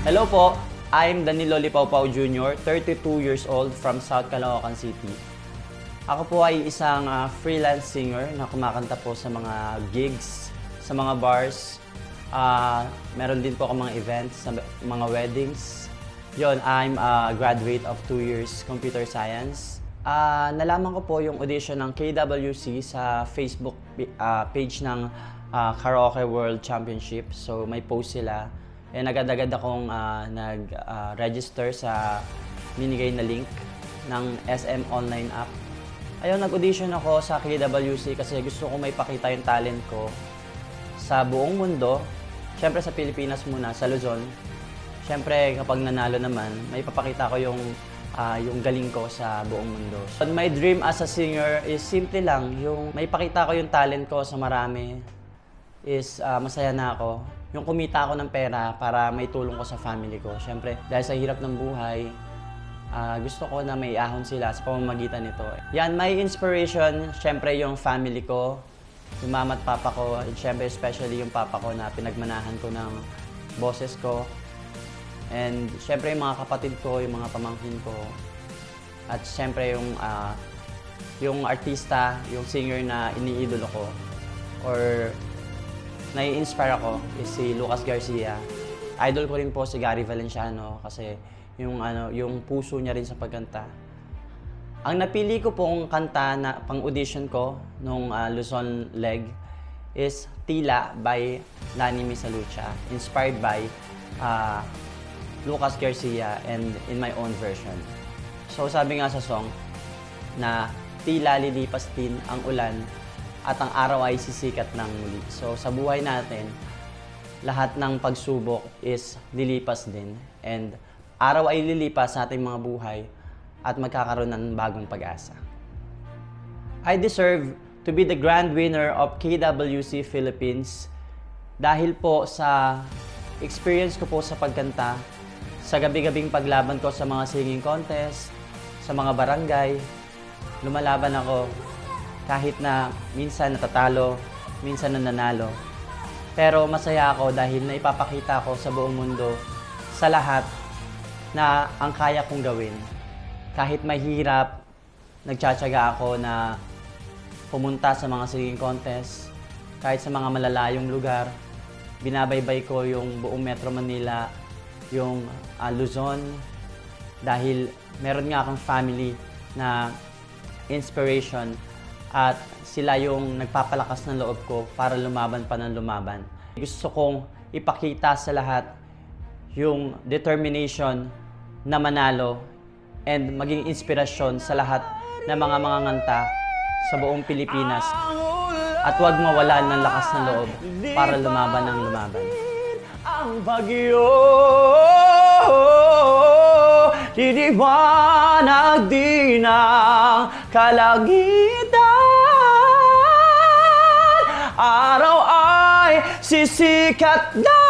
Hello po, I'm Danilo Lipawpaw Jr., 32 years old from South Caloocan City. Ako po ay isang freelance singer na kumakanta po sa mga gigs, sa mga bars. Meron din po ako mga events, sa mga weddings. Yon, I'm a graduate of 2 years computer science. Nalaman ko po yung audition ng KWC sa Facebook page ng Karaoke World Championship. So may post sila. Agad-agad akong nag-register sa binigay na link ng SM Online app. Ayun, nag-audition ako sa KWC kasi gusto ko may pakita yung talent ko sa buong mundo. Siyempre sa Pilipinas muna, sa Luzon. Siyempre kapag nanalo naman, may papakita ko yung galing ko sa buong mundo. So, my dream as a singer is simple lang, yung may pakita ko yung talent ko sa marami is masaya na ako. Yung kumita ako ng pera para may tulong ko sa family ko. Siyempre, dahil sa hirap ng buhay, gusto ko na may ahon sila sa pamamagitan nito. Yan, my inspiration, siyempre yung family ko, yung mama at papa ko, and siyempre especially yung papa ko na pinagmanahan ko ng boses ko. And siyempre yung mga kapatid ko, yung mga pamangkin ko. At siyempre yung artista, yung singer na iniidolo ko or nai-inspire ako is si Lucas Garcia. Idol ko rin po si Gary Valenciano kasi yung puso niya rin sa pagkanta. Ang napili ko pong kanta na pang-audition ko nung Luzon leg is Tila by Lani Misalucha, inspired by Lucas Garcia and in my own version. So sabi nga sa song na tila lilipas din ang ulan at ang araw ay sisikat ng muli. So sa buhay natin, lahat ng pagsubok is lilipas din. And araw ay lilipas sa ating mga buhay at magkakaroon ng bagong pag-asa. I deserve to be the grand winner of KWC Philippines dahil po sa experience ko po sa pagkanta, sa gabi-gabing paglaban ko sa mga singing contest, sa mga barangay, lumalaban ako kahit na minsan natatalo, minsan nananalo. Pero masaya ako dahil naipapakita ko sa buong mundo, sa lahat, na ang kaya kong gawin. Kahit mahirap, nagtsatsaga ako na pumunta sa mga singing contest, kahit sa mga malalayong lugar, binabaybay ko yung buong Metro Manila, yung Luzon, dahil meron nga akong family na inspiration at sila yung nagpapalakas ng loob ko para lumaban pa ng lumaban. Gusto kong ipakita sa lahat yung determination na manalo and maging inspirasyon sa lahat ng mga nganta sa buong Pilipinas. At huwag mawalan ng lakas ng loob para lumaban ng lumaban. Ang bagyo, didiwanag din ang kalagitan. Araw ay sisikat na